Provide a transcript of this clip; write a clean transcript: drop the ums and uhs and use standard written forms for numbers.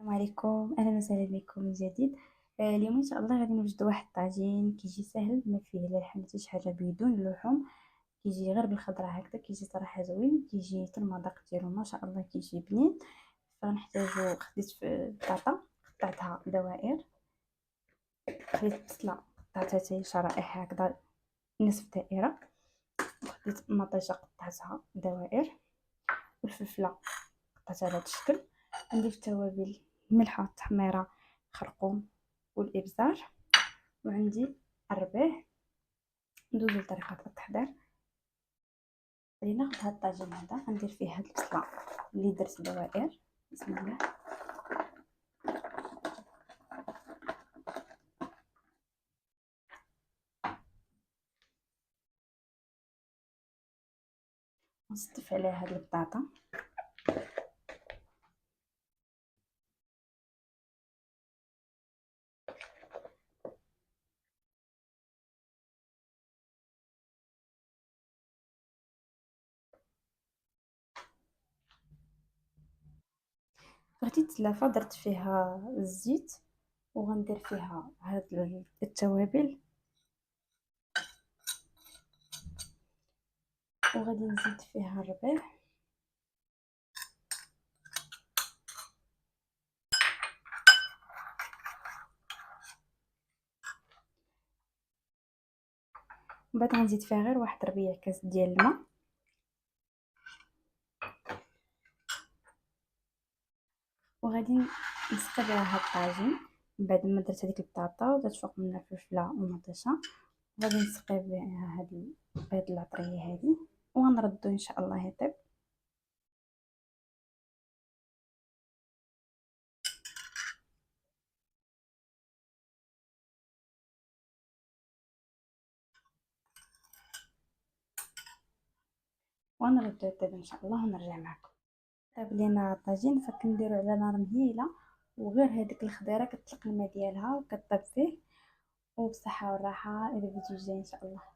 السلام عليكم، اهلا وسهلا بكم من جديد. اليوم ان شاء الله غادي نوجد واحد الطاجين كيجي سهل، ما فيه لا لحم حتى شي حاجه، بدون اللحوم. كيجي غير بالخضره هكذا، كيجي صراحه زوين، كيجي حتى المذاق ديالو ما شاء الله كيجي بنين. فنحتاجو، خديت في بطاطا قطعتها دوائر، خديت بصله قطعتها حتى هي شرائح هكذا نصف دائره، خديت مطيشه قطعتها دوائر، والفلفله قطعتها على هذا الشكل. نضيف التوابل: الملحه، التحميره، خرقوم، والابزار. وعندي الربيع. ندوزو لطريقه التحضير. غادي ناخذ هاد الطاجين هذا، غندير فيه هاد البصله اللي درت دوائر. بسم الله. ونصطف عليها هاد البطاطا. غادي تلافه، درت فيها الزيت، وغندير فيها هاد التوابل، وغادي نزيد فيها الربيع، ومن بعد غنزيد فيها غير واحد ربيع كاس ديال الماء. وغادي نسقي بها هاد الطاجين. من بعد ما درت هذيك البطاطا ودرت فوق منها الفلفله ومطيشه، غادي نسقي بها هاد العطريه هادي، وغنردو ان شاء الله يطيب. ونردو يطيب ان شاء الله ونرجع معكم. طيب لينا الطاجين، فكنديرو على نار مهيله، وغير هذيك الخضيره كتطلق الماء ديالها وكطيب فيه. وبصحه والراحه الى فيديو جاي ان شاء الله.